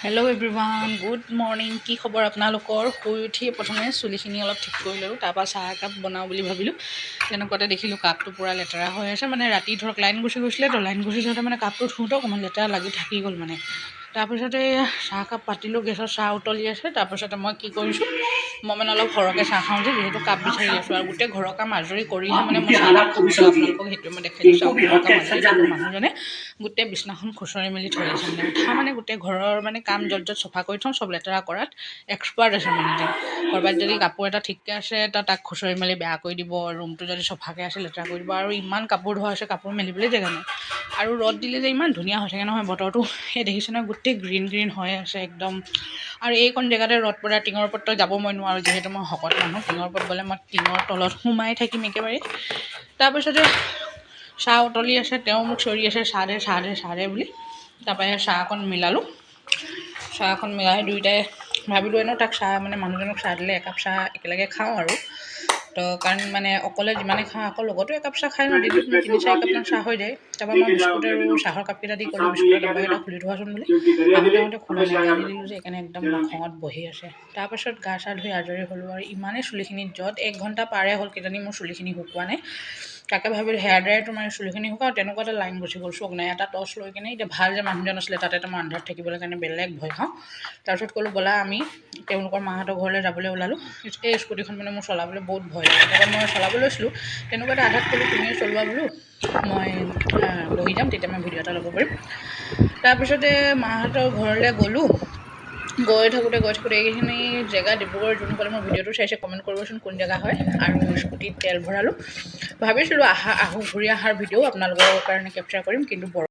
Hello' everyone, good morning. কি খবৰ আপোনালোকৰ? শুই উঠি প্ৰথমে চুলিখিনি অলপ ঠিক কৰি ল'লোঁ, তাৰপৰা চাহ একাপ বনাওঁ বুলি ভাবিলোঁ। তেনেকুৱাতে দেখিলোঁ কাপটো পূৰা লেতেৰা হৈ আছে। মানে ৰাতি ধৰক লাইন গুচি গৈছিলে, তো লাইন গুচি যাওঁতে মানে কাপটো ধুওঁতে অকণমান লেতেৰা লাগি থাকি গ'ল মানে। তাৰপিছতে চাহকাপ পাতিলোঁ, গেছত চাহ উতলি আছে। তাৰপিছতে মই কি কৰিছোঁ, মই মানে অলপ সৰহকৈ চাহ খাওঁ যে, যিহেতু কাপ বিচাৰি আছোঁ আৰু গোটেই ঘৰৰ কাম আজৰি কৰিহে মানে মই চাহকাপ খাওঁ। আপোনালোকক সেইটোৱে মই দেখাই দিছোঁ। ঘৰৰ কাম আজৰি কিন্তু মানুহজনে গোটেই বিছনাখন খুচৰি মেলি থৈ আছে। মানে উঠা মানে গোটেই ঘৰৰ মানে কাম য'ত চফা কৰি থওঁ, চব লেতেৰা কৰাত এক্সপাৰ্ট আছে মানে তেওঁ। ক'ৰবাত যদি কাপোৰ এটা ঠিককৈ আছে তাক খুচৰি মেলি বেয়া কৰি দিব, ৰুমটো যদি চফাকৈ আছে লেতেৰা কৰি দিব। আৰু ইমান কাপোৰ ধোৱা হৈছে, কাপোৰ মেলিবলৈ জেগা নাই। আৰু ৰ'দ দিলে যে ইমান ধুনীয়া হৈ থাকে নহয় বতৰটো, সেই দেখিছে নহয় গোটেই গ্ৰীণ গ্ৰীণ হৈ আছে একদম। আৰু এইকণ জেগাতে ৰ'দ পৰে, টিঙৰ ওপৰত যাব মই নোৱাৰোঁ, যিহেতু মই শকত মানুহ। টিঙৰ ওপৰত গ'লে মই টিঙৰ তলত সোমাই থাকিম একেবাৰে। তাৰপিছতে চাহ উতলি আছে, তেওঁ মোক চৰি আছে চাহ দে বুলি। তাৰপৰা চাহ অকণ মিলালোঁ। চাহ অকণ মিলাই দুয়োটাই ভাবিলোঁ এনেও তাক চাহ মানে মানুহজনক চাহ দিলে একাপ চাহ একেলগে খাওঁ আৰু। তো কাৰণ মানে অকলে যিমানে খাওঁ আকৌ লগতো একাপ চাহ খাই ন, দিনটোত মোৰ 3-4 কাপমান চাহ হৈ যায়। তাৰপৰা মই বিস্কুট আৰু চাহৰ কাপকেইটা দি ক'লোঁ বিস্কুটৰ ডাব্বাকেইটা খুলি থোৱাচোন বুলি। আহোঁতে খোলা নাই, গালি দিলোঁ যে সেইকাৰণে একদম খঙত বহি আছে। তাৰপাছত গা চা ধুই আজৰি হ'লোঁ আৰু ইমানেই চুলিখিনি য'ত 1 ঘণ্টা পাৰে হ'ল কিজানি মোৰ চুলিখিনি শুকোৱা নাই। তাকে ভাবিলোঁ হেয়াৰ ড্ৰায়াৰটো মানে চুলিখিনি শুকাওঁ, তেনেকুৱাতে লাইন গুচি গ'ল। চক নাই, এটা টৰ্চ লৈ কিনে এতিয়া ভাল যে মানুহজন আছিলে, তাতে মই আন্ধাৰত থাকিবলৈ কাৰণে বেলেগ ভয় খাওঁ। তাৰপিছত ক'লোঁ ব'লা আমি তেওঁলোকৰ মাহঁতৰ ঘৰলৈ যাবলৈ ওলালোঁ। এই স্কুটিখন মানে মোৰ চলাবলৈ বহুত ভয় লাগে। তাৰপৰা মই চলাব লৈছিলোঁ, তেনেকুৱাতে আধাত ক'লোঁ তুমিয়ে চলোৱা বোলো, মই বহি যাম, তেতিয়া মই ভিডিঅ' এটা ল'ব পাৰিম। তাৰপিছতে মাহঁতৰ ঘৰলৈ গ'লোঁ। গৈ থাকোঁতে এইখিনি জেগা ডিব্ৰুগড় যোনসকলে মোৰ ভিডিঅ'টো চাইছে কমেণ্ট কৰিবচোন কোন জেগা হয়। আৰু স্কুটিত তেল ভৰালোঁ। ভাবিছিলোঁ ঘূৰি অহাৰ ভিডিঅ' আপোনালোকৰ কাৰণে কেপচাৰ কৰিম, কিন্তু